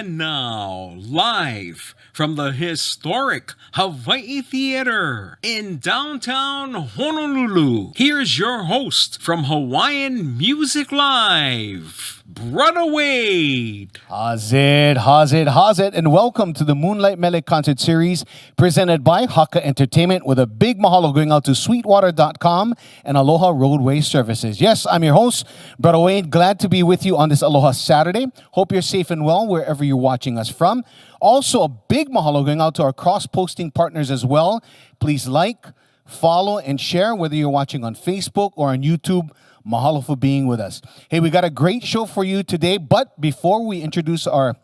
And now, live from the historic Hawaii Theater in downtown Honolulu, here's your host from Hawaiian Music Live, Brother Wade. How's it? And welcome to the Moonlight Mele concert series presented by Haka Entertainment, with a big mahalo going out to Sweetwater.com and Aloha Roadway Services. Yes, I'm your host, Brother Wade. Glad to be with you on this Aloha Saturday. Hope you're safe and well wherever you're watching us from. Also, a big mahalo going out to our cross-posting partners as well. Please like, follow, and share, whether you're watching on Facebook or on YouTube. Mahalo for being with us. Hey, we got a great show for you today, but before we introduce our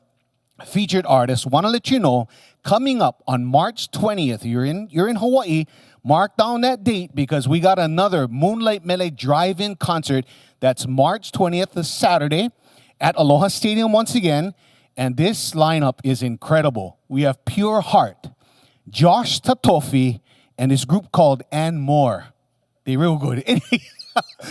featured artist, want to let you know, coming up on March 20th, you're in Hawaii, mark down that date, because we got another Moonlight Mele drive-in concert. That's March 20th, this Saturday, at Aloha Stadium once again, and this lineup is incredible. We have Pure Heart, Josh Tatofi, and this group called And More. They're real good.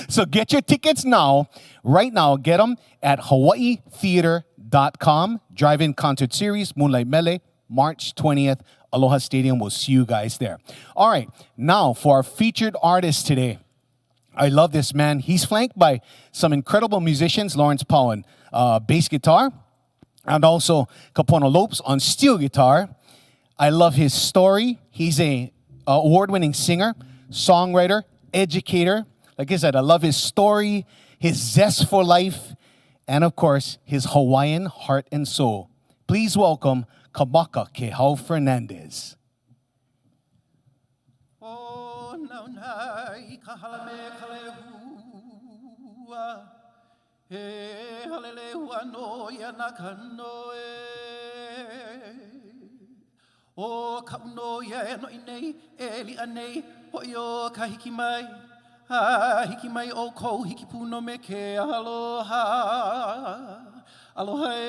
So get your tickets now. Right now, get them at hawaiitheater.com. Drive-in concert series, Moonlight Mele, March 20th. Aloha Stadium. We'll see you guys there. All right, now for our featured artist today. I love this man. He's flanked by some incredible musicians. Lawrence Powen, bass guitar, and also Kapono Lopes on steel guitar. I love his story. He's a award-winning singer, songwriter, educator. Like I said, I love his story, his zest for life, and of course, his Hawaiian heart and soul. Please welcome Kamakakēhau Fernandez. Oh, no, nai ka halame kalehua, he halelehua no yana kanoe. O kauno ya no inei, eli anei, hoyo kahiki mai. Hiki mai o kou, hiki puno me ke aloha. Aloha e,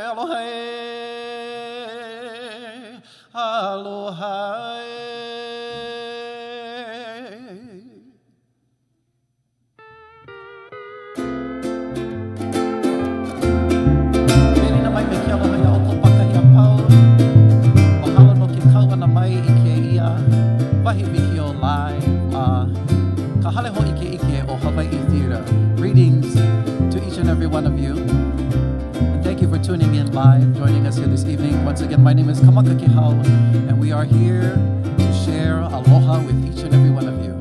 aloha e, aloha e. Merina mai me ke aloha ia o Kopaka'i a pau. Mahalo no ke kau ana mai I ke ia. Wahi wiki o live. Ka hale ho'i ke ike o Hawaii Theater. Greetings to each and every one of you. And thank you for tuning in live, joining us here this evening. Once again, my name is Kamakakēhau, and we are here to share aloha with each and every one of you.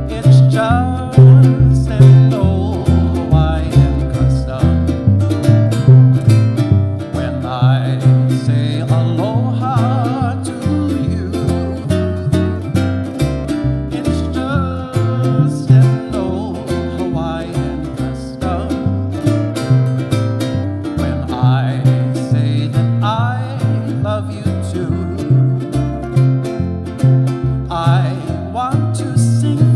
It's just an old Hawaiian custom when I say aloha to you. It's just an old Hawaiian custom when I say that I love you too. I want to sing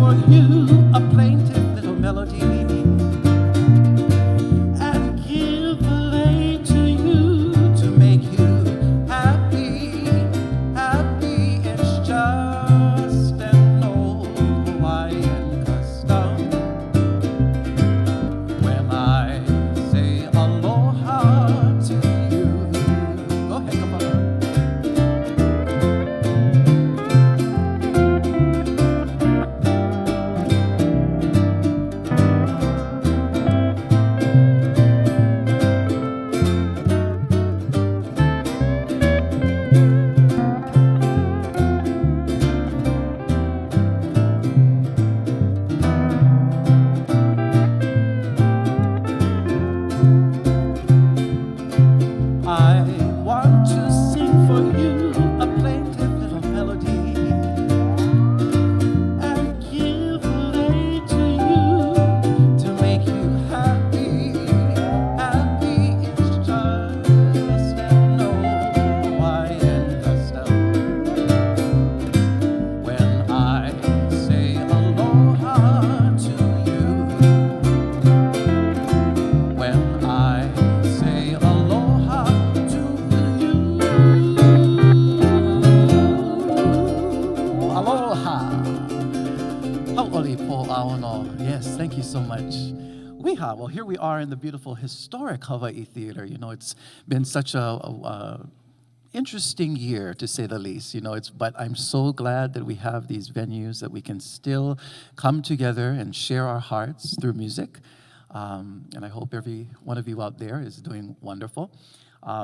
Well, here we are in the beautiful historic Hawaii Theater. You know, it's been such a interesting year, to say the least. You know, but I'm so glad that we have these venues that we can still come together and share our hearts through music. And I hope every one of you out there is doing wonderful.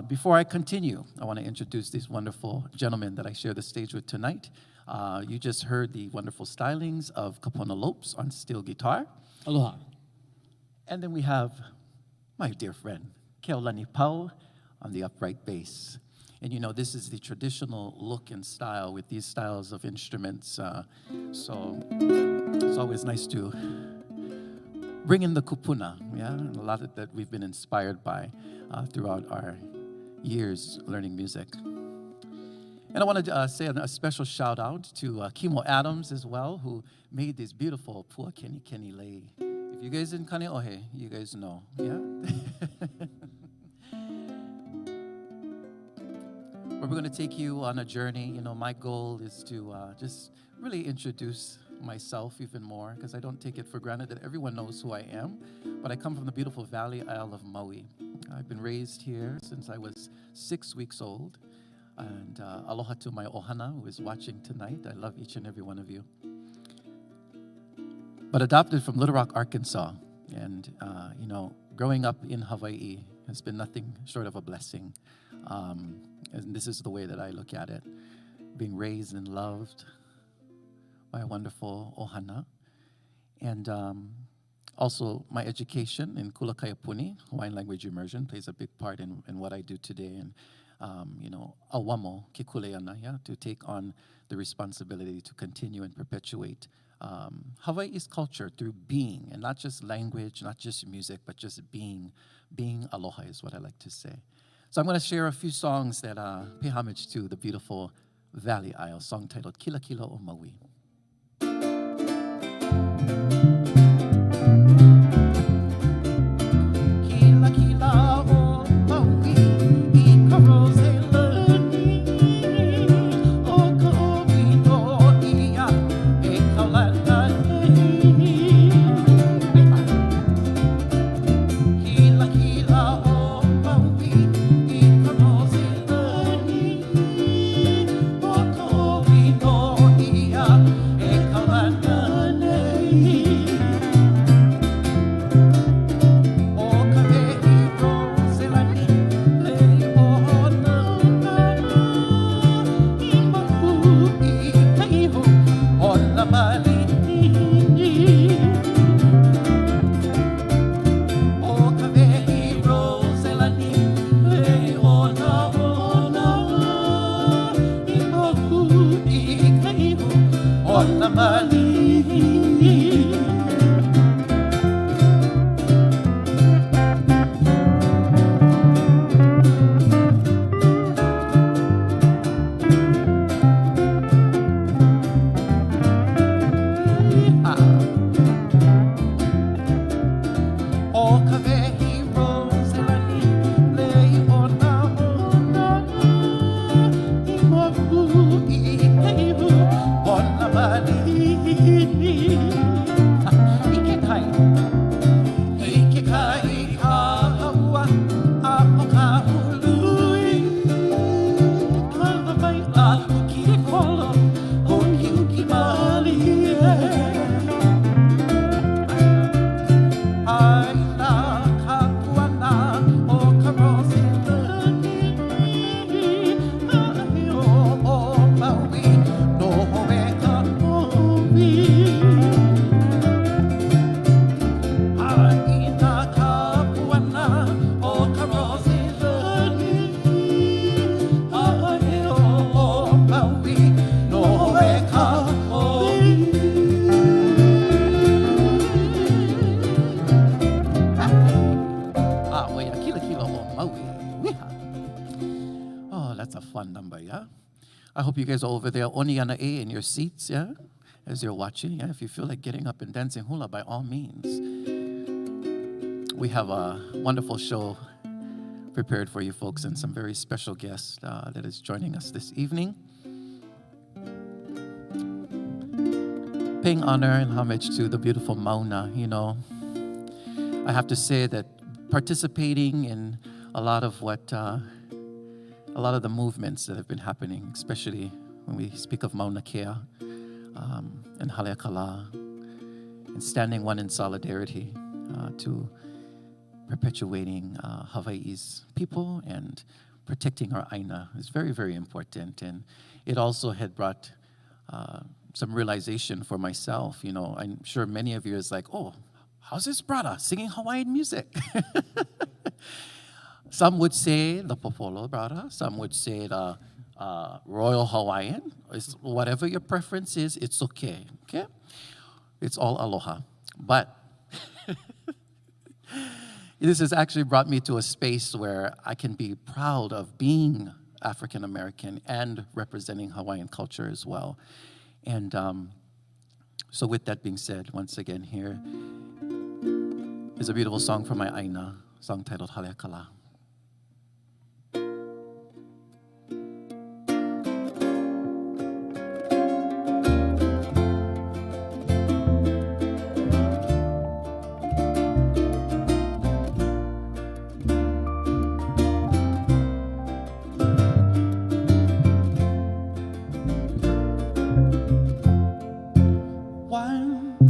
Before I continue, I want to introduce these wonderful gentlemen that I share the stage with tonight. You just heard the wonderful stylings of Kapona Lopes on steel guitar. Aloha. And then we have my dear friend, Keawe Pau on the upright bass. And you know, this is the traditional look and style with these styles of instruments. So it's always nice to bring in the kupuna, yeah? And a lot that we've been inspired by throughout our years learning music. And I want to say a special shout out to Kimo Adams as well, who made this beautiful Pua Keni Keni Lei. If you guys in Kaneohe, you guys know, yeah? We're going to take you on a journey. You know, my goal is to just really introduce myself even more, because I don't take it for granted that everyone knows who I am. But I come from the beautiful Valley Isle of Maui. I've been raised here since I was 6 weeks old. And aloha to my ohana who is watching tonight. I love each and every one of you. But adopted from Little Rock, Arkansas. And, you know, growing up in Hawaii has been nothing short of a blessing. And this is the way that I look at it. Being raised and loved by a wonderful ohana. And also my education in Kulakaiapuni, Hawaiian language immersion, plays a big part in what I do today. And, you know, awamo ke kuleana, yeah, to take on the responsibility to continue and perpetuate Hawaii's culture through being, and not just language, not just music, but just being. Being aloha is what I like to say. So I'm going to share a few songs that pay homage to the beautiful Valley Isle, song titled Kila Kila o Maui. Kila kila o Maui, I ka rose lani, o ka omi no ia, e ka lalani. Kila kila o Maui, I ka rose lani, o ka omi no ia, e ka lalani. I hope you guys are over there, oniana e in your seats, yeah? As you're watching, yeah? If you feel like getting up and dancing hula, by all means. We have a wonderful show prepared for you folks and some very special guests that is joining us this evening. Paying honor and homage to the beautiful Mauna, you know. I have to say that participating in a lot of the movements that have been happening, especially when we speak of Mauna Kea and Haleakala, and standing one in solidarity to perpetuating Hawaii's people and protecting our aina is very, very important. And it also had brought some realization for myself. You know, I'm sure many of you is like, oh, how's this brother singing Hawaiian music? Some would say the Popolo brother. Some would say the Royal Hawaiian. It's, whatever your preference is, it's okay. Okay, it's all aloha. But this has actually brought me to a space where I can be proud of being African American and representing Hawaiian culture as well. And so with that being said, once again, here is a beautiful song from my aina, song titled Haleakala.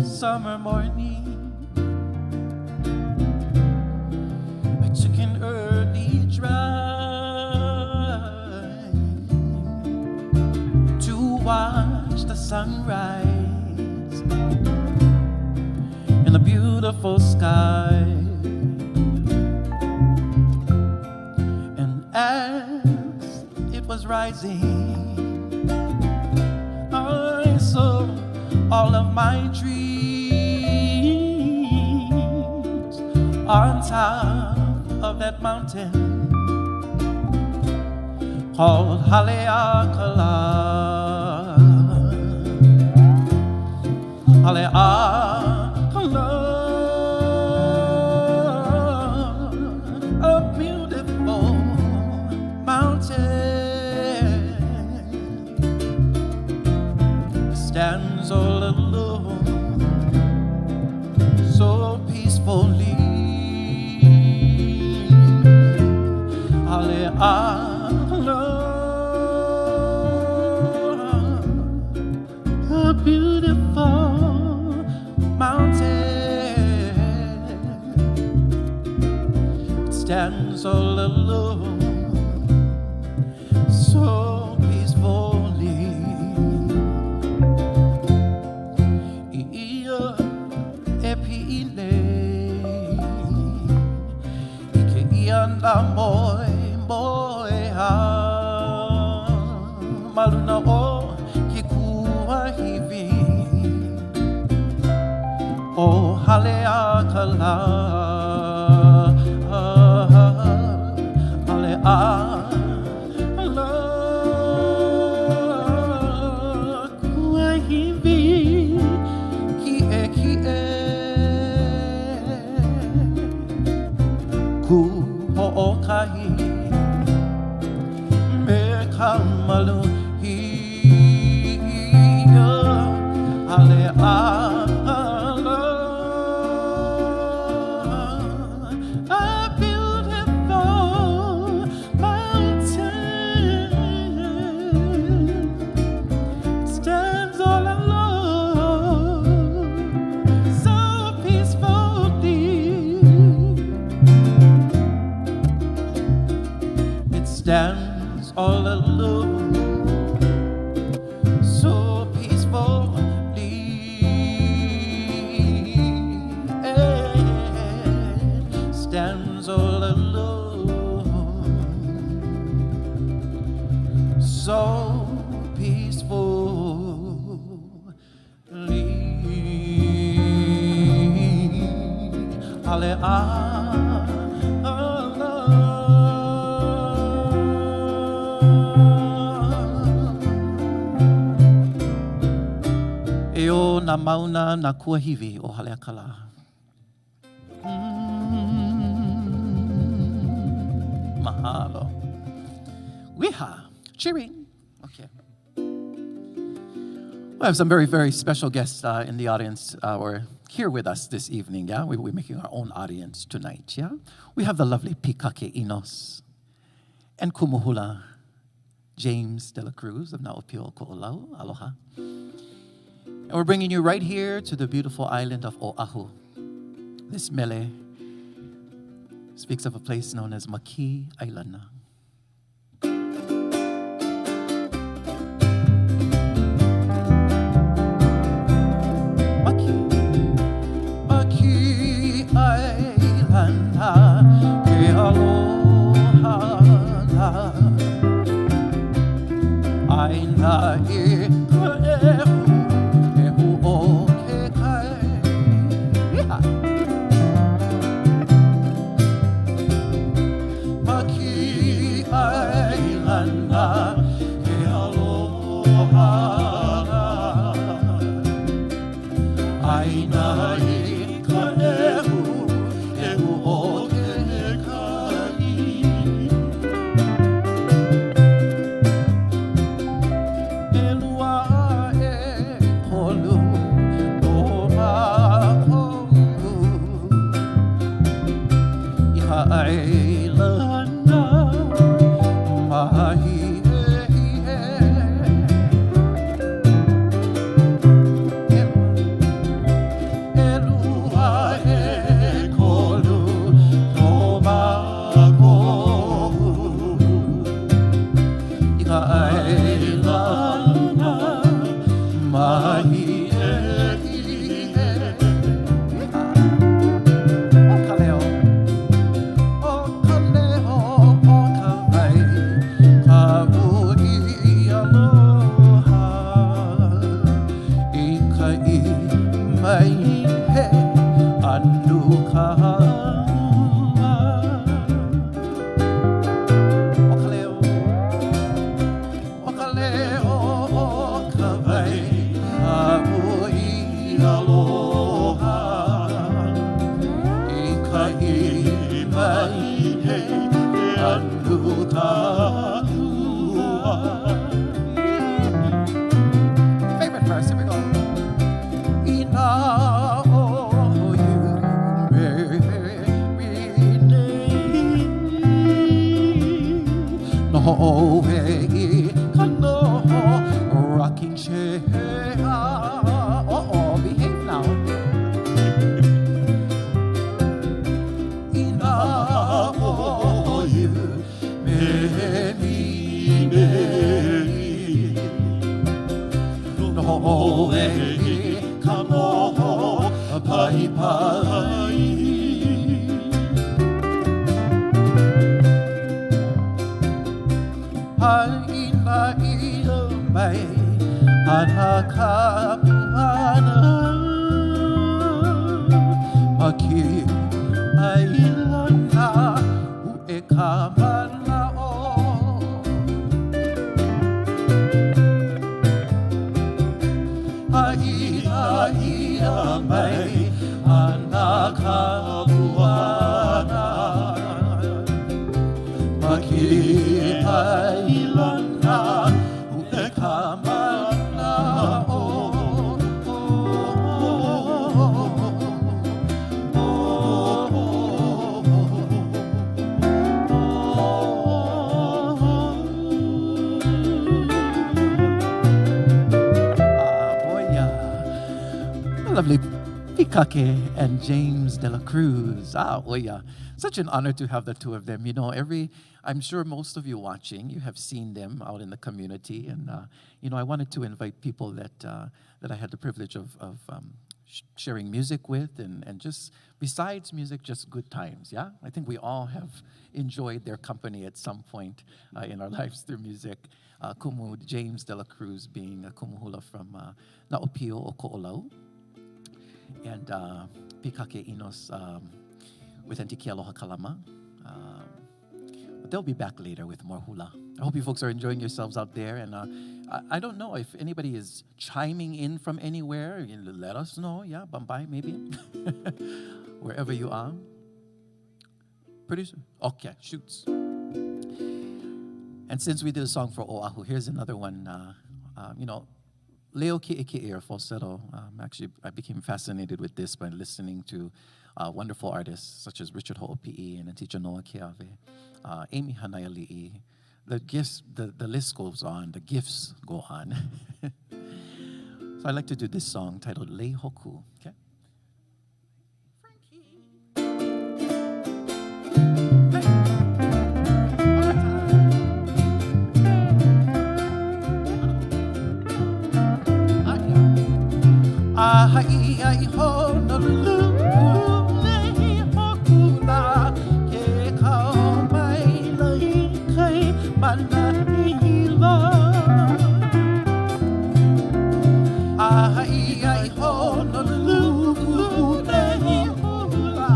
Summer morning, I took an early drive to watch the sunrise in a beautiful sky. And as it was rising, I saw all of my dreams on top of that mountain called Haleakala. Haleakala, a beautiful mountain, stands all alone, so peacefully. A beautiful mountain, it stands all alone, so peacefully. Maluna o ki kua hivi o Haleakala, Haleakala, kua hivi ki ku ho'okahi me kamalu. A beautiful mountain, stands all alone, so peacefully. It stands all alone, so peaceful. Stands all alone, so peacefully. Eo na mauna na kuahivi o Haleakala. Mahalo. Wiha. Cheering. Okay. We have some very, very special guests in the audience, or here with us this evening, yeah? We're making our own audience tonight, yeah? We have the lovely Kamakakēhau and Kumuhula, James de la Cruz of Naopio Ko'olau. Aloha. And we're bringing you right here to the beautiful island of Oahu. This mele speaks of a place known as Maki Island. Favorite verse, here we go. Rocking chair. Behave now. Lovely Kamakakēhau and James de la Cruz. Such an honor to have the two of them. You know, I'm sure most of you watching, you have seen them out in the community. And, I wanted to invite people that I had the privilege of sharing music with and just, besides music, just good times, yeah? I think we all have enjoyed their company at some point in our lives through music. James de la Cruz being a kumuhula from Naopio o Ko'olau. And Kamakakēhau with Antiki Aloha Kalama. But they'll be back later with more hula. I hope you folks are enjoying yourselves out there. And I don't know if anybody is chiming in from anywhere. Let us know. Yeah, Bambai maybe. Wherever you are. Producer? Okay, shoots. And since we did a song for Oahu, here's another one. Leo Keawe or falsetto. Actually, I became fascinated with this by listening to wonderful artists such as Richard Ho'opi'i and Genoa Keawe, Amy Hanaiali'i. The gifts, the list goes on, the gifts go on. So I'd like to do this song titled Lei Hoku. Okay? Ai ai Honolulu, lei hoku la ke kau mai lai kai manahila. Ai ai Honolulu, lei hoku la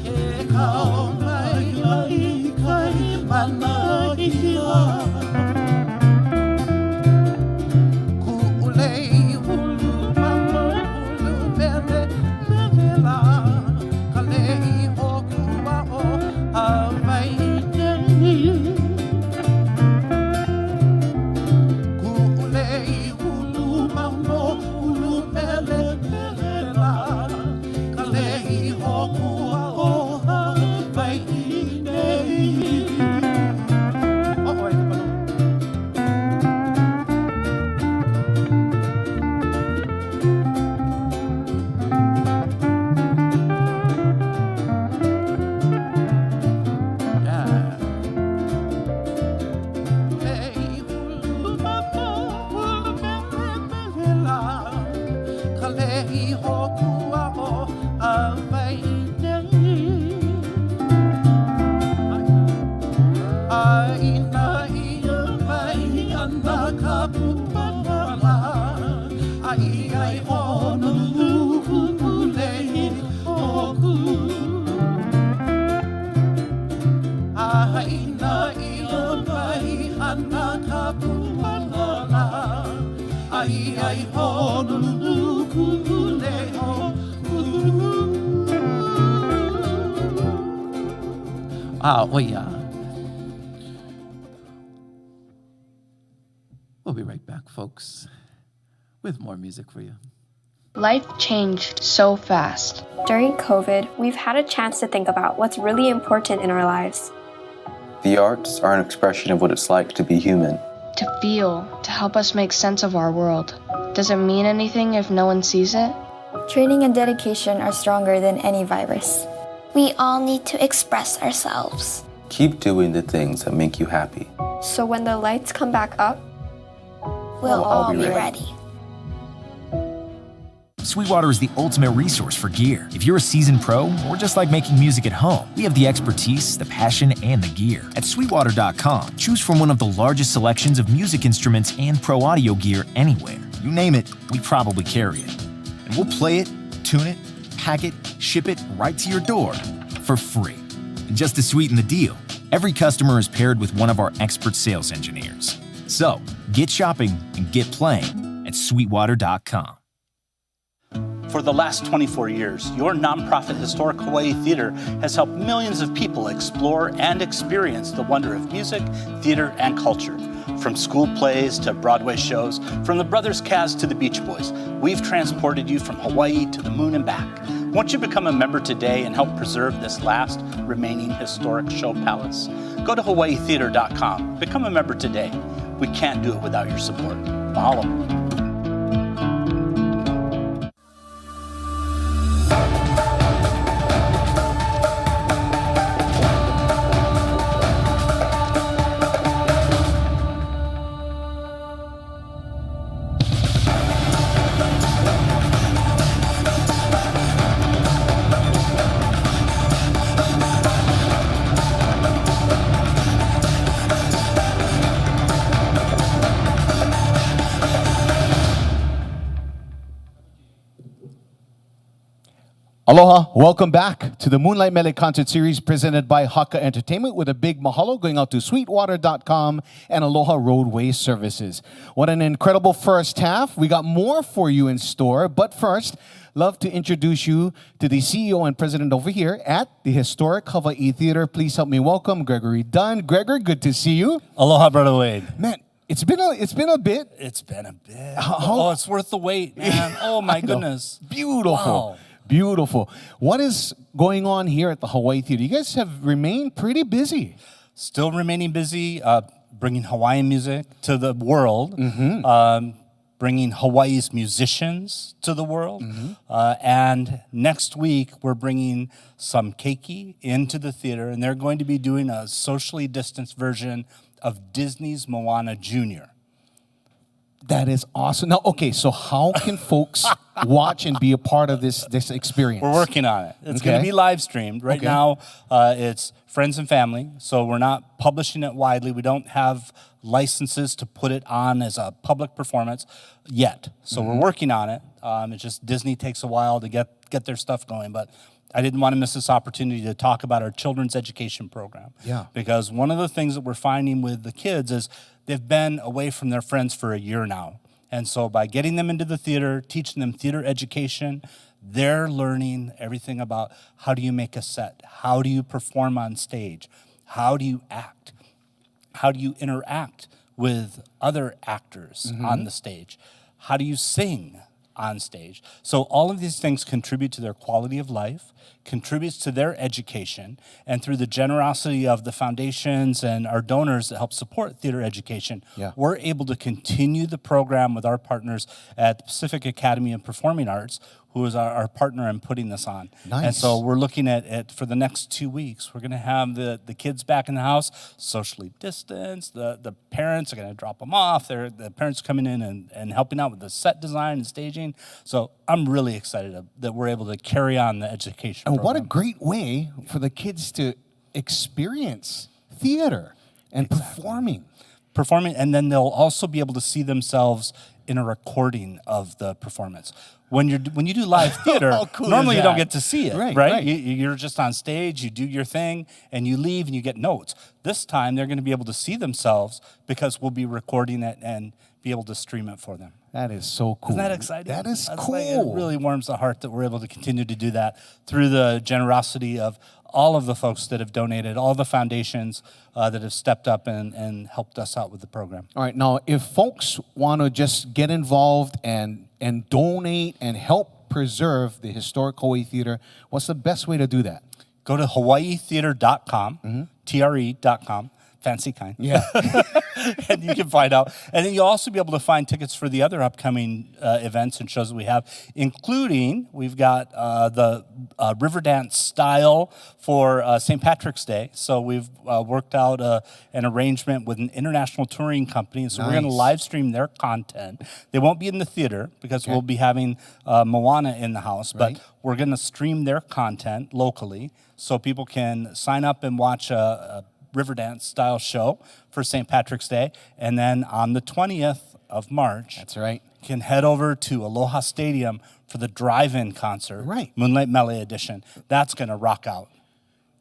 ke kau mai lai kai manahila. Oh yeah. We'll be right back, folks, with more music for you. Life changed so fast. During COVID, we've had a chance to think about what's really important in our lives. The arts are an expression of what it's like to be human. To feel, to help us make sense of our world. Does it mean anything if no one sees it? Training and dedication are stronger than any virus. We all need to express ourselves. Keep doing the things that make you happy. So when the lights come back up, We'll all be ready. Sweetwater is the ultimate resource for gear. If you're a seasoned pro or just like making music at home, we have the expertise, the passion, and the gear. At Sweetwater.com, choose from one of the largest selections of music instruments and pro audio gear anywhere. You name it, we probably carry it. And we'll play it, tune it, pack it, ship it right to your door for free. And just to sweeten the deal, every customer is paired with one of our expert sales engineers. So, get shopping and get playing at Sweetwater.com. For the last 24 years, your nonprofit Historic Hawaii Theater has helped millions of people explore and experience the wonder of music, theater, and culture. From school plays to Broadway shows, from the Brothers Kaz to the Beach Boys, we've transported you from Hawaii to the moon and back. Won't you become a member today and help preserve this last remaining historic show palace? Go to hawaiitheater.com. Become a member today. We can't do it without your support. Mahalo. Aloha, welcome back to the Moonlight Mele concert series presented by Haka Entertainment with a big mahalo going out to Sweetwater.com and Aloha Roadway Services. What an incredible first half. We got more for you in store, but first, love to introduce you to the CEO and president over here at the Historic Hawaii Theater. Please help me welcome Gregory Dunn. Gregor, good to see you. Aloha, Brother Wade. Man, It's been a bit. It's been a bit. How- it's worth the wait, man. Oh, my goodness. Beautiful. Wow. Beautiful. What is going on here at the Hawaii Theater? You guys have remained pretty busy. Still remaining busy, bringing Hawaiian music to the world, bringing Hawaii's musicians to the world. And next week, we're bringing some keiki into the theater, and they're going to be doing a socially distanced version of Disney's Moana Jr. That is awesome. Now, okay, so how can folks watch and be a part of this experience? We're working on it. It's going to be live streamed. Right now, it's friends and family, so we're not publishing it widely. We don't have licenses to put it on as a public performance yet. So we're working on it. It's just Disney takes a while to get their stuff going, but I didn't want to miss this opportunity to talk about our children's education program. Yeah. Because one of the things that we're finding with the kids is they've been away from their friends for a year now. And so by getting them into the theater, teaching them theater education, they're learning everything about how do you make a set? How do you perform on stage? How do you act? How do you interact with other actors on the stage? How do you sing on stage? So all of these things contribute to their quality of life, contributes to their education, and through the generosity of the foundations and our donors that help support theater education, we're able to continue the program with our partners at the Pacific Academy of Performing Arts, who is our partner in putting this on. Nice. And so we're looking at it for the next 2 weeks. We're going to have the kids back in the house, socially distanced. The parents are going to drop them off. The parents coming in and helping out with the set design and staging. So I'm really excited that we're able to carry on the education And program. what a great way for the kids to experience theater and performing. And then they'll also be able to see themselves in a recording of the performance. When you do live theater, normally you don't get to see it, right? You're just on stage, you do your thing, and you leave and you get notes. This time they're going to be able to see themselves because we'll be recording it and be able to stream it for them. That is so cool. Isn't that exciting? That is That's cool. It really warms the heart that we're able to continue to do that through the generosity of all of the folks that have donated, all the foundations that have stepped up and helped us out with the program. All right, now if folks want to just get involved and donate and help preserve the historic Hawaii Theater, what's the best way to do that? Go to hawaiitheater.com, TRE.com, fancy kind. Yeah. And you can find out. And then you'll also be able to find tickets for the other upcoming events and shows that we have, including we've got the river dance style for St. Patrick's Day. So we've worked out an arrangement with an international touring company. So we're going to live stream their content. They won't be in the theater because we'll be having Moana in the house, but we're going to stream their content locally so people can sign up and watch a river dance style show for St. Patrick's Day. And then on the 20th of March, That's right. can head over to Aloha Stadium for the drive-in concert, Moonlight Mele edition. That's going to rock out.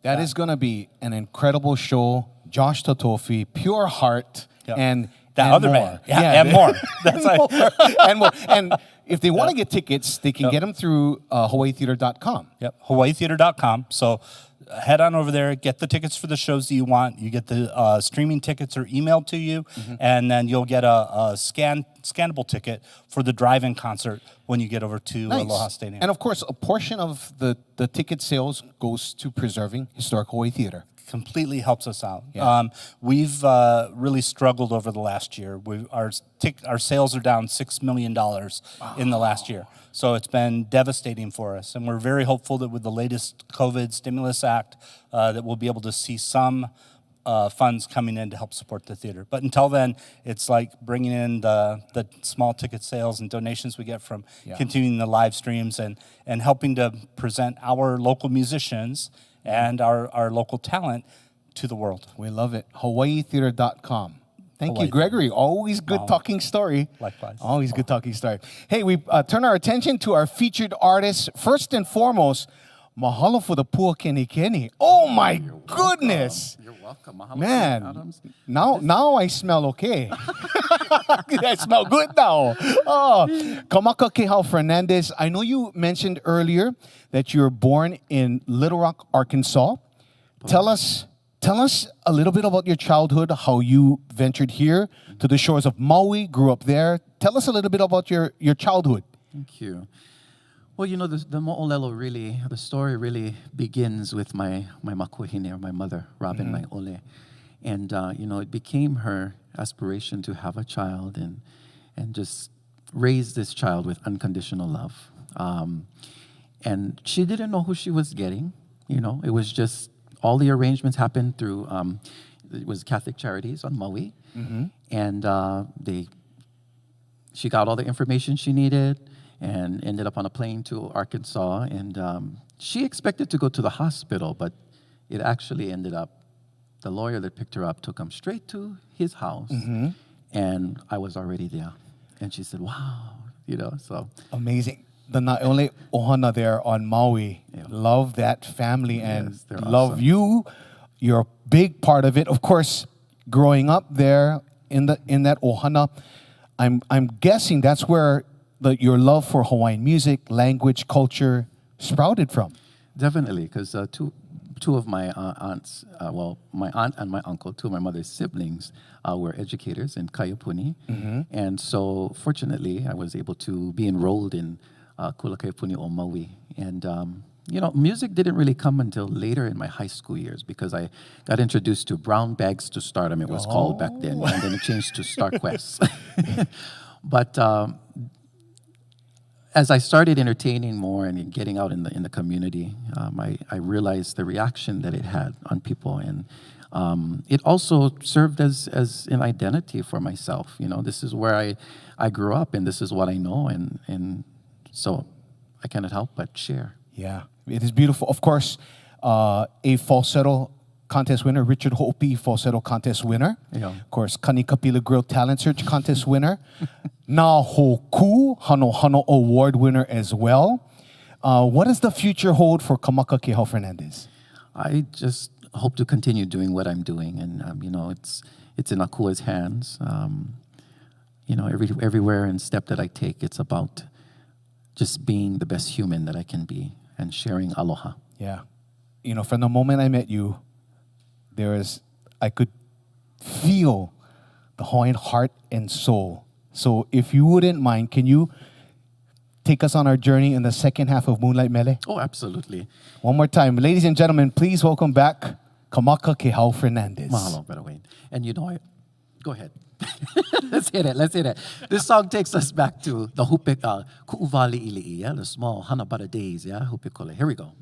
That is going to be an incredible show. Josh Totofi, pure heart, and that other more. man. And more. That's and more. And if they want to get tickets, they can get them through hawaiitheater.com. Yep, hawaiitheater.com. So head on over there, get the tickets for the shows that you want. You get the streaming tickets are emailed to you, and then you'll get a scannable ticket for the drive-in concert when you get over to Aloha Stadium. And of course, a portion of the ticket sales goes to preserving historic Hawaii Theater. Completely helps us out. Yeah. We've really struggled over the last year. Our sales are down $6 million in the last year. So it's been devastating for us. And we're very hopeful that with the latest COVID stimulus act, that we'll be able to see some funds coming in to help support the theater. But until then, it's like bringing in the small ticket sales and donations we get from continuing the live streams and helping to present our local musicians and our local talent to the world. We love it. hawaiitheater.com. Thank you, Gregory. Always good talking story. Likewise. Always good talking story. Hey, we turn our attention to our featured artists. First and foremost, mahalo for the pua keni. Oh my goodness. You're welcome. Mahalo, Man, now I smell okay. I smell good now. Oh, Kamakakēhau Fernandez. I know you mentioned earlier that you were born in Little Rock, Arkansas. Tell us Tell us a little bit about your childhood, how you ventured here to the shores of Maui, grew up there. Tell us a little bit about your childhood. Thank you. Well, you know, the mo'olelo really, the story really begins with my makuhine, or my mother, Robin Maoli. And, you know, it became her aspiration to have a child and just raise this child with unconditional love. And she didn't know who she was getting. You know, it was just, all the arrangements happened through, it was Catholic Charities on Maui. And she got all the information she needed and ended up on a plane to Arkansas. And she expected to go to the hospital, but it actually ended up, the lawyer that picked her up took him straight to his house. And I was already there. And she said, wow, you know, so. Amazing. The Naole Ohana there on Maui. Love that family and love awesome. you. You're a big part of it. Of course, growing up there in that Ohana, I'm guessing that's where your love for Hawaiian music, language, culture sprouted from. Definitely, because two of my aunts, my aunt and my uncle, two of my mother's siblings, were educators in Kaiapuni. And so, fortunately, I was able to be enrolled in Kula Kaiapuni o Maui. And, you know, music didn't really come until later in my high school years because I got introduced to Brown Bags to Stardom, it was called back then. And then it changed to Star Quest. But as I started entertaining more and getting out in the community, I realized the reaction that it had on people, and it also served as an identity for myself. You know, this is where I grew up, and this is what I know, and so I cannot help but share. Yeah, it is beautiful. Of course, a falsetto contest winner, Richard Hopi falsetto contest winner. Yeah. Of course, Kani Kapila Grill Talent Search contest winner. Na Hoku Hano Hano Award winner as well. What does the future hold for Kamakakēhau Fernandez? I just hope to continue doing what I'm doing, and you know, it's in Akua's hands. You know, everywhere and step that I take, it's about just being the best human that I can be and sharing aloha. Yeah. You know, from the moment I met you, I could feel the Hawaiian heart and soul. So if you wouldn't mind, can you take us on our journey in the second half of Moonlight Mele? Oh, absolutely. One more time. Ladies and gentlemen, please welcome back Kamakakēhau Fernandez. Mahalo, Brother Wayne. And you know, go ahead. Let's hear that. This song takes us back to the hupe ku'uvali ili'i, yeah? The small hanabara days, yeah? Hupe kole. Here we go.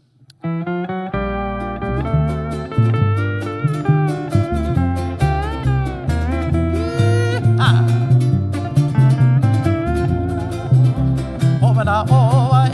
Homana oa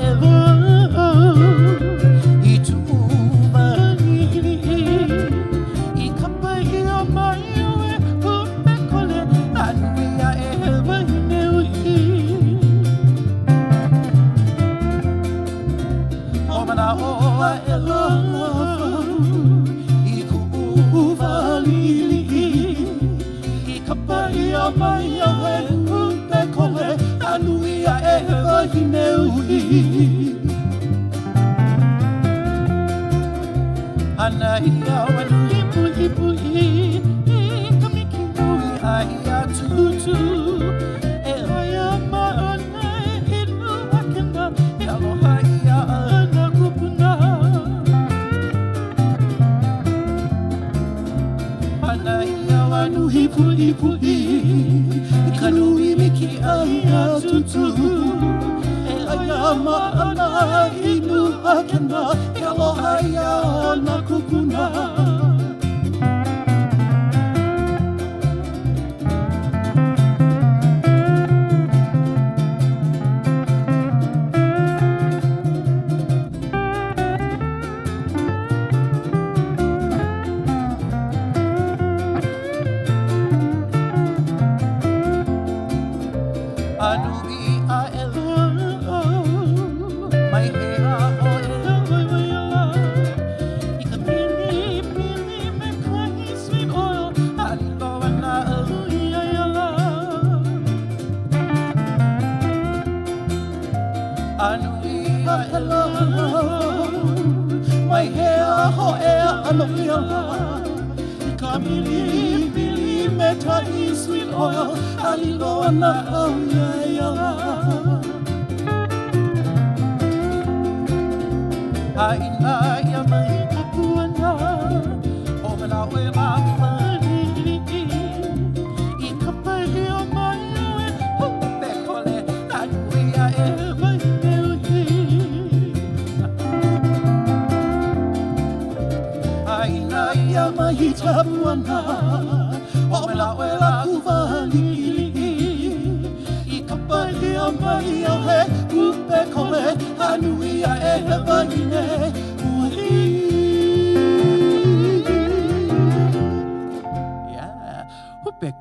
mili mili meta i sweet oil alilo na ya aina ya mai kapuana o mena we la fani I kapai o mai ho te kole anu ia e mai aina ia mai kapuana o mena we la kuvali I kapai o mai o he te kole anu ia e mai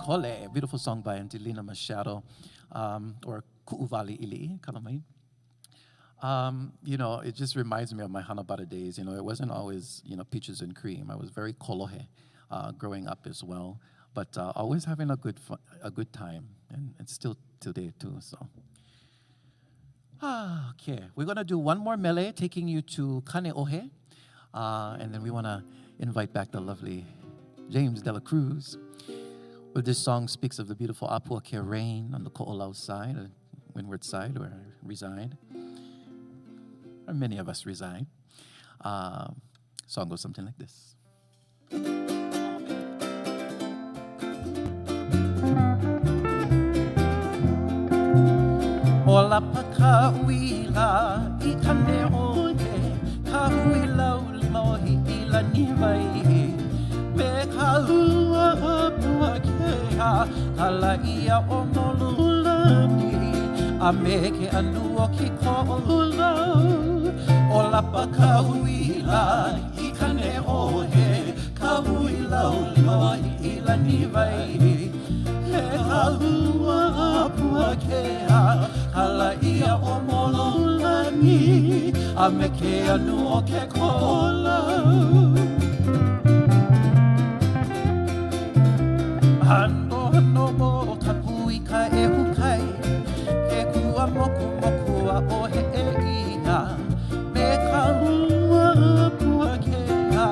Kole, beautiful song by Angelina Machado, or Ku'uvali Ili, kalamai. You know, it just reminds me of my Hanabata days. You know, it wasn't always, you know, peaches and cream. I was very kolohe growing up as well, but always having a good time, and still today too. So, okay, we're gonna do one more mele, taking you to Kane'ohe, and then we wanna invite back the lovely James de la Cruz. Well, this song speaks of the beautiful Apuakea rain on the Ko'olau side, windward side where I reside, or many of us reside. Song goes something like this. Ola pakauila I Kane'ohe, kauila ulohi ila nivai. Me kahua Puakea, kalaia o molulani, a me ke anu o ki ko'olau. O lapa kauila I Kane'ohe, kauila ulohi ila nivai. Me kahua Puakea, kalaia o molulani, a me ke anu o ke ko'olau. Hano no mo kapui ka e hukai, ke kua moku moku a o he e ia. Me ka hua Puakea,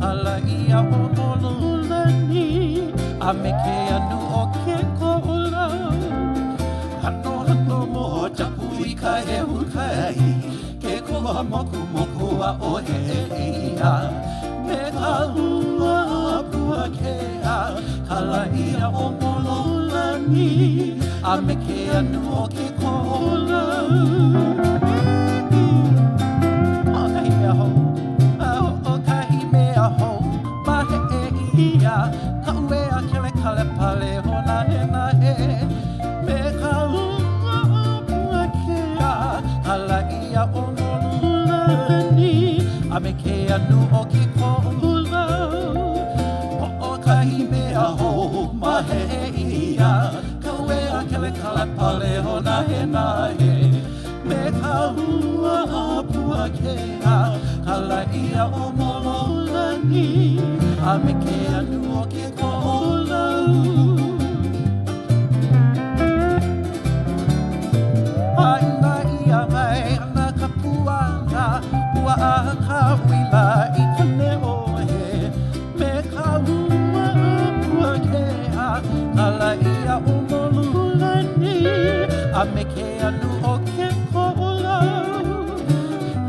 kala ia o molulani, a me ke anu o ke ko'olau. Hano mo kapui ka e hukai, ke kua moku moku a o he ia. Me ka hua Puakea, kala ia o mololani, a me ke anu o ke ko'olau. O kahi mea hou, o kahi mea hou, mahe e ia, ka ue a kele kale pale hona he na he. Me ka hua Puakea, kala ia o mololani, a me ke anu o ke ko'olau. O kahi mea hou, mahe e ia, ka ue a kele kala pale hona he na he. Me ka hua Puakea, kala ia o mololani, a me ke anu o ke ko'olau. Aina ia mai ana ka puana, ua a ka wila I Kane'ohe. Me ka hua Puakea, kala ia o molulani, a me ke anu o ke ko'olau.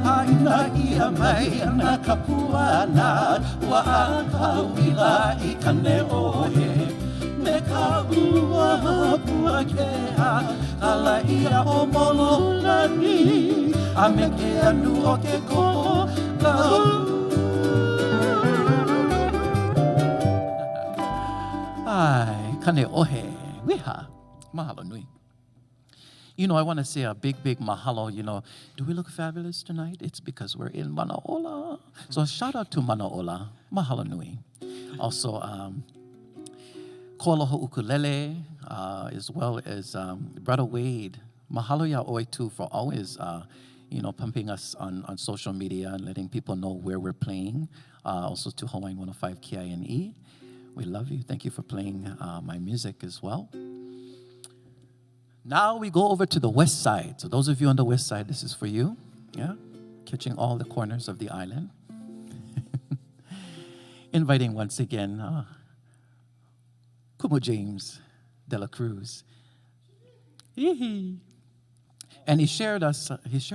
Haina ia mai ana ka puana, ua a ka wila I Kane'ohe. Me ka hua Puakea, kala ia o molulani, a me ke anu o ke ko'olau. Ai, Kane'ohe, wiha, mahalo nui. You know, I want to say a big, big mahalo. You know, do we look fabulous tonight? It's because we're in Manaola. So a shout out to Manaola, mahalo nui. Also, Koaloha Ukulele, as well as Brother Wade. Mahalo ya oi too for always, you know, pumping us on social media and letting people know where we're playing. Also to Hawaiian 105 KINE. We love you. Thank you for playing my music as well. Now we go over to the west side. So those of you on the west side, this is for you. Yeah, catching all the corners of the island. Inviting once again Kumu James de la Cruz. And he shared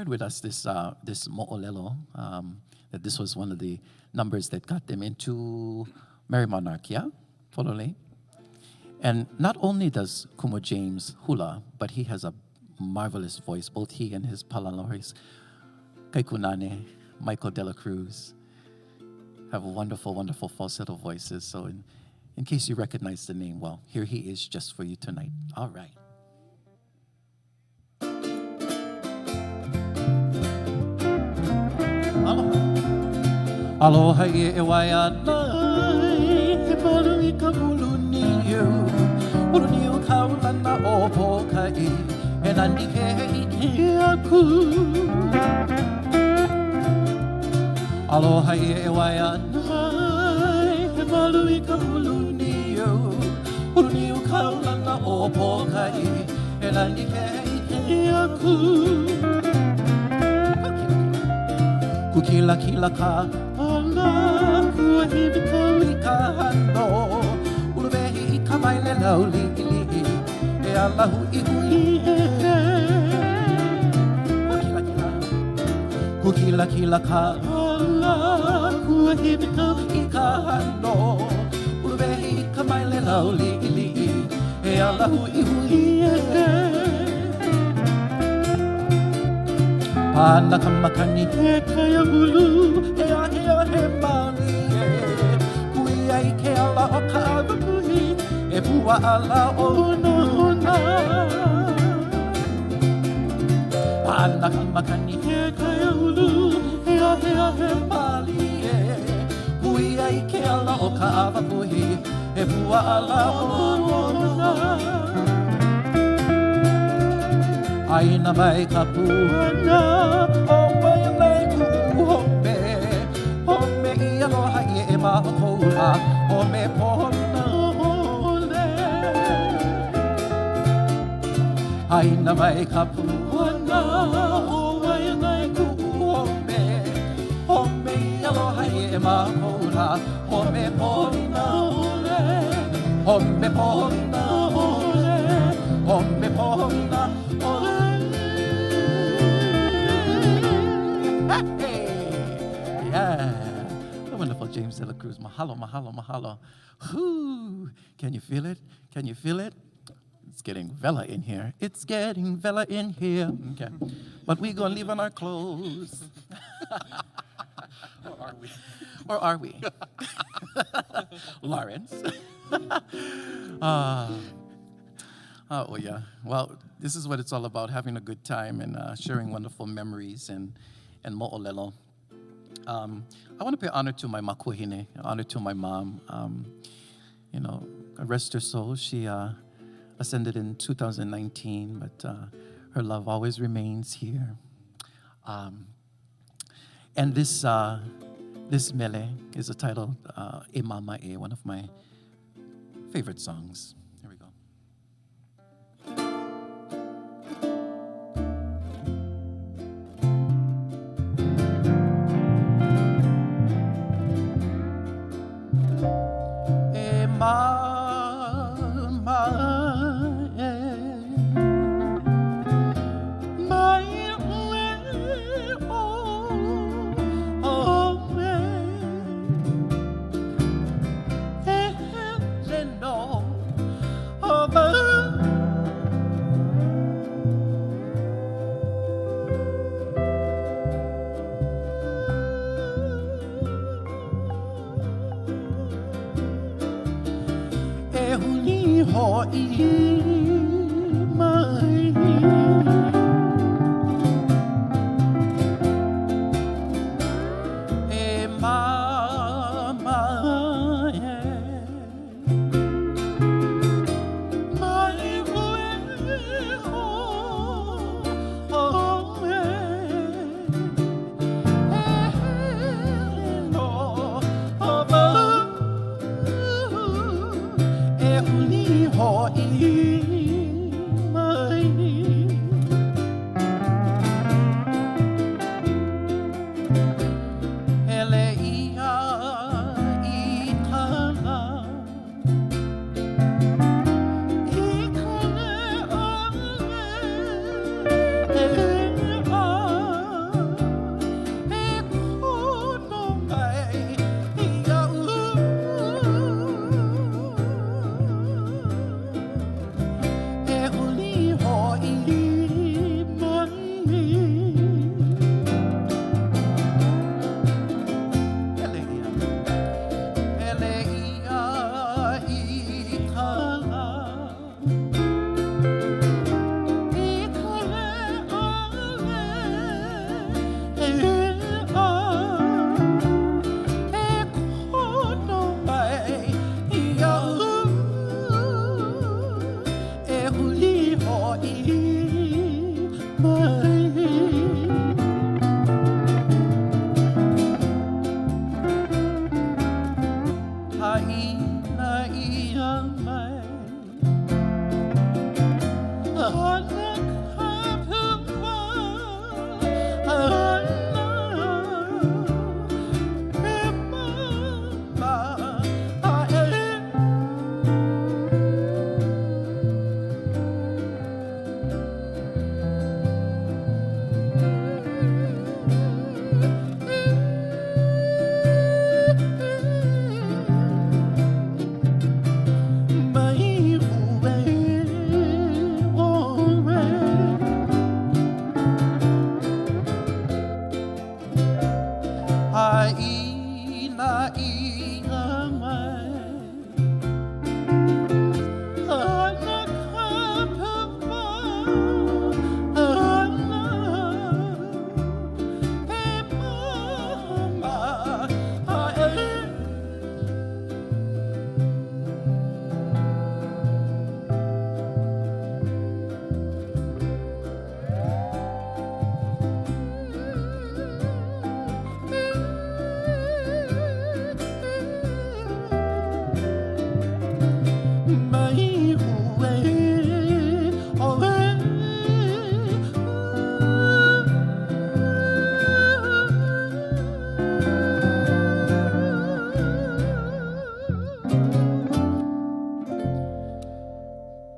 with us this mo'olelo, that this was one of the numbers that got them into Merry Monarchia, Polole. And not only does Kumu James hula, but he has a marvelous voice. Both he and his palaloris, Kaikunane, Michael de la Cruz, have wonderful, wonderful falsetto voices. So in case you recognize the name, well, here he is just for you tonight. All right. Aloha e waia nai, he malu I ka ulu niu. Ulu niu kaulana o Pomaika'i, e nani ke I ke aku. Aloha e waia nai, he malu I ka ulu niu. Ulu niu kaulana o Pomaika'i, e nani ke aku. Kukila kila ka ala kua hivi ko I ka hano uluwehi I ka maile lauli ili e ala hui hui Kukila kila ka ala kua hivi ko I ka hano uluwehi I ka maile lauli ili e ala hui hui Ana kamakani he kaya hulu he mali Kui ai ke ala o ka awapuhi e pua ala o nona Ana kamakani he kaya hulu he mali Kui ai ke ala o ka awapuhi e pua ala o nona Aina mai ka puana, o mai mai ku home. Home I aloha I e maho koula, o me pona ole. Aina mai ka puana, o mai mai ku home. Home I aloha I e maho koula, o me pona ole. Home pona ole, home pona ole. The wonderful James de la Cruz. Mahalo, mahalo, mahalo. Whoo! Can you feel it? Can you feel it? It's getting Vela in here. It's getting Vela in here. Okay. But we're going to leave on our clothes. Or are we? Or are we? Lawrence. Oh, yeah. Well, this is what it's all about, having a good time and sharing wonderful memories and mo'olelo. I want to pay honor to my makuhine, honor to my mom. Rest her soul. She ascended in 2019, but her love always remains here. And this mele is a title, E Mama E, one of my favorite songs. Here we go.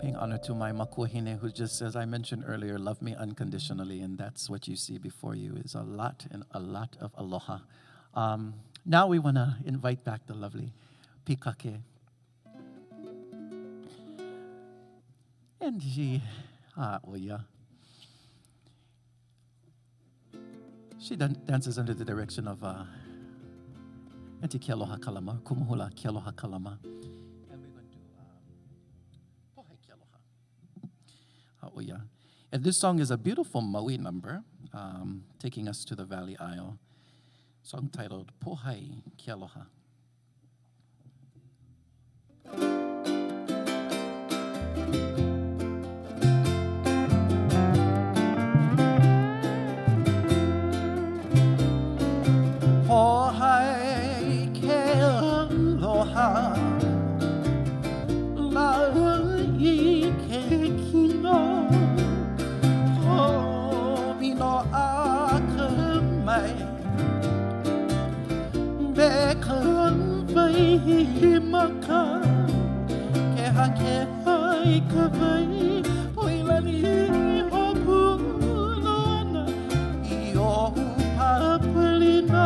Paying honor to my makuahine, who just, as I mentioned earlier, love me unconditionally, and that's what you see before you is a lot of aloha. Now we want to invite back the lovely Pikake. And she, she dances under the direction of Auntie Kealoha Kalama, Kumuhula Kealoha Kalama. And we're going to do Pohai Kealoha. And this song is a beautiful Maui number, taking us to the Valley Isle. Song titled Pohai Kealoha. Pohai Kealoha, lai ke kino, homi no akamai, bekan vai maka, ke hake hai kawai, poilani hopu loana, I ohu papalina.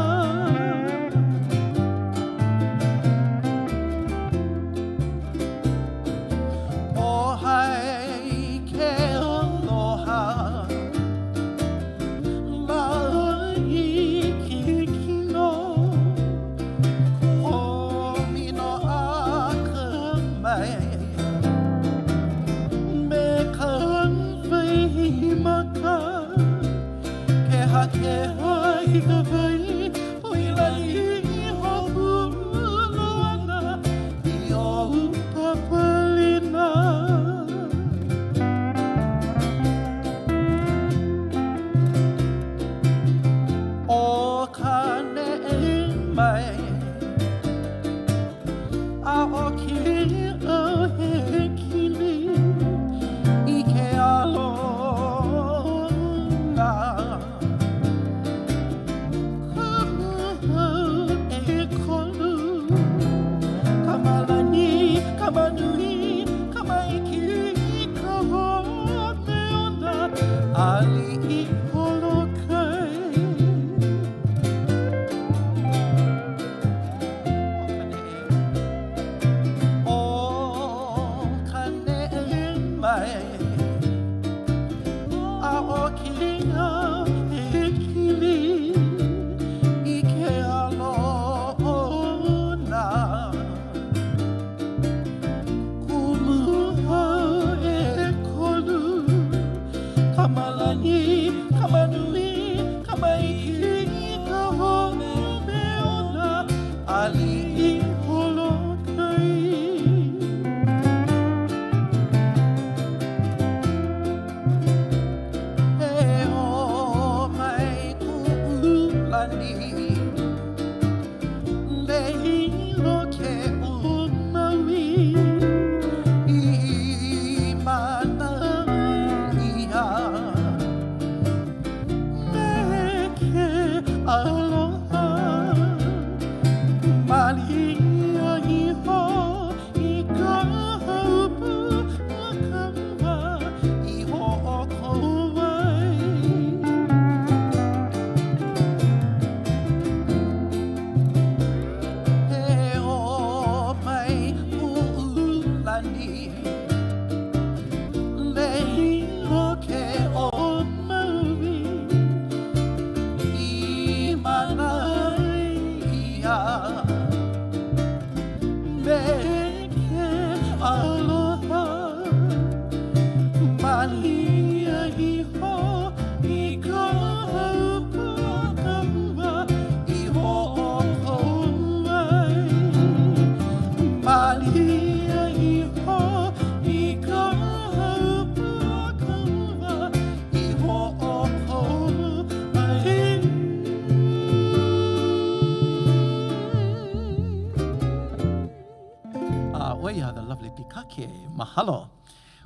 The lovely Pikake, mahalo,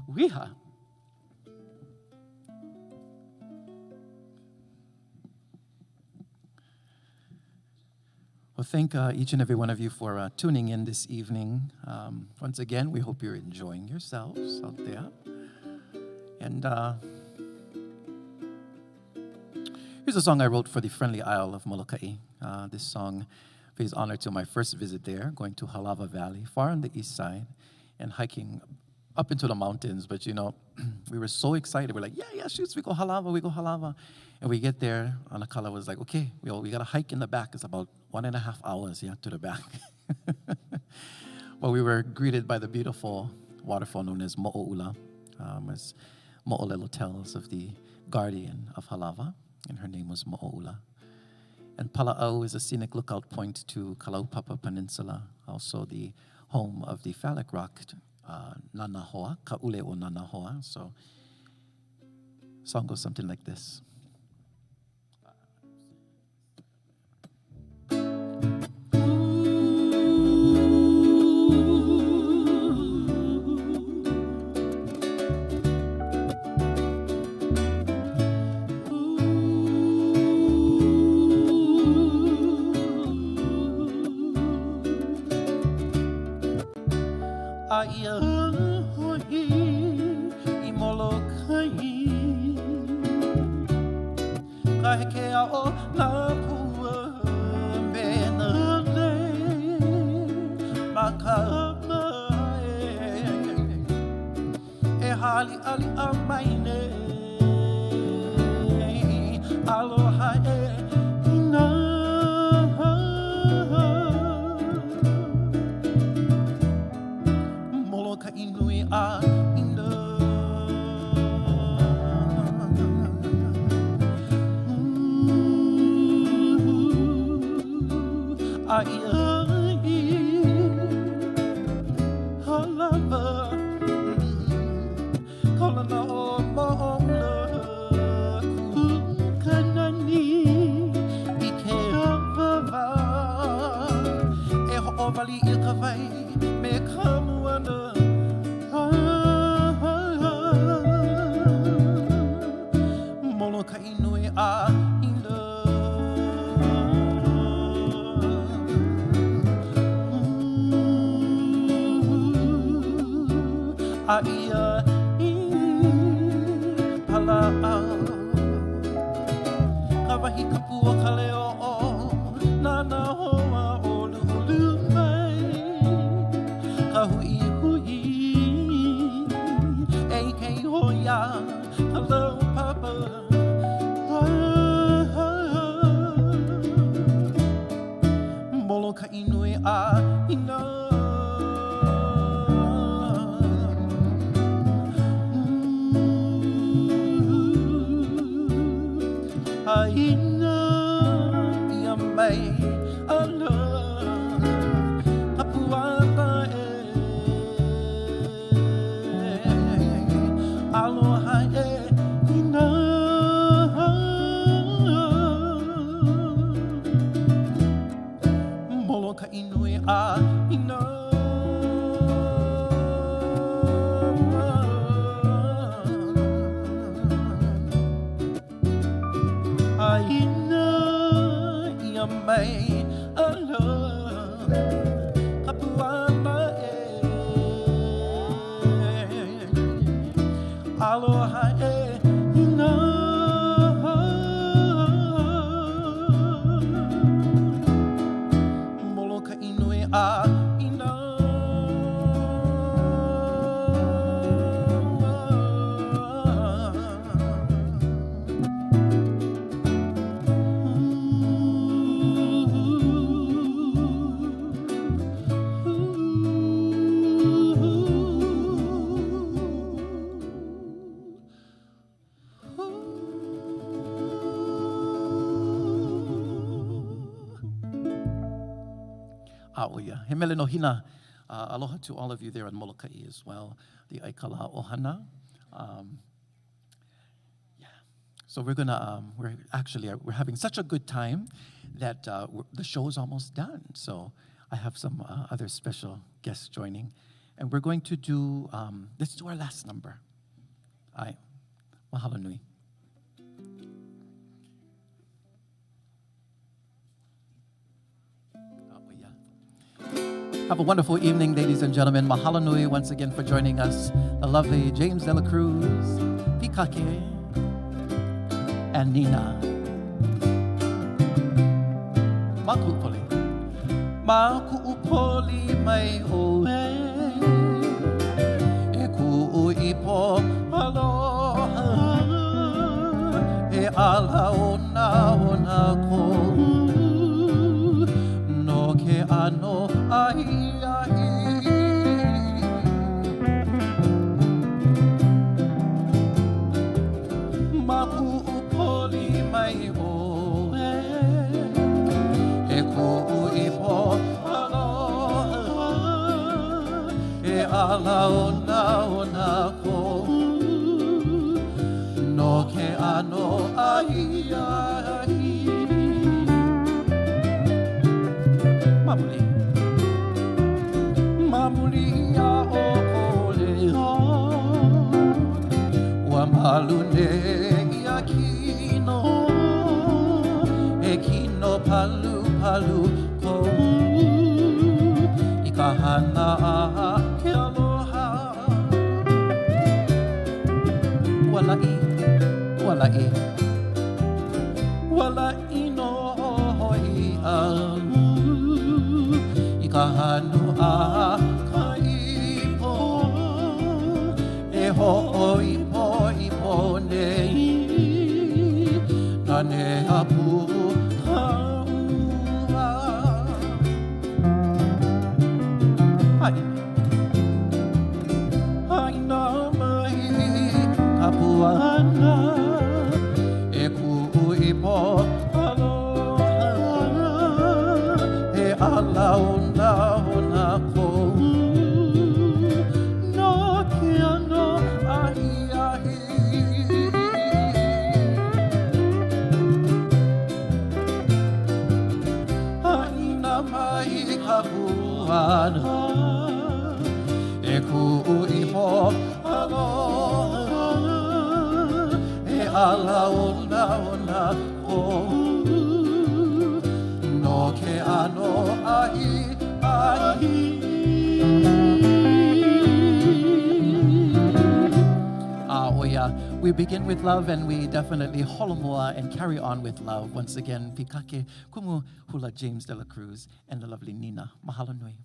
wiha. Well, thank each and every one of you for tuning in this evening. Once again, we hope you're enjoying yourselves out there. And here's a song I wrote for the friendly isle of Molokai. This song pays honor to my first visit there, going to Halava Valley, far on the east side, and hiking up into the mountains. But, you know, we were so excited. We're like, yeah, shoots, we go Halava. And we get there, Anakala was like, okay, we got to hike in the back. It's about 1.5 hours, to the back. Well, we were greeted by the beautiful waterfall known as Mo'oula, as Mo'olelo tells of the guardian of Halava, and her name was Mo'oula. And Pala'au is a scenic lookout point to Kalaupapa Peninsula, also the home of the phallic rock, Nanahoa, Ka'ule o Nanahoa. So, song goes something like this. Mele no hina, aloha to all of you there in Molokai as well, the Aikala Ohana. So we're we're having such a good time that the show is almost done. So I have some other special guests joining, and we're going to do, let's do our last number. Ai, mahalo nui. Have a wonderful evening, ladies and gentlemen. Mahalo nui once again for joining us. The lovely James De La Cruz, Pikake, and Nina. Makuupoli. Makuupoli mai oe. E kuuipo aloha. E ala ona ko. No ke ano ai ai. Makuupoli mai oe. E kuuipo aloha. E ala ona ko. No ke ano ai ai. Maoli. Maoli a o kolea. Wa malune ia kino. E kino palu palu ko. I ka hana a ke aloha. Wala'i, wala'i. Wala'i no hoi alu. I ka hanu a ka ipo. E ho ipo ipo nei. Na ne apu ka ua. Hai na mai ka puana. E ku ipo aloha. E ala ona ko. No ke ano ai ai. Hai na mai ka puana. E ku ipo aloha. E ala ona ko. No ke ano ai ai. We begin with love and we definitely holomoa and carry on with love. Once again, Pikake, Kumu Hula James De La Cruz and the lovely Nina. Mahalo nui.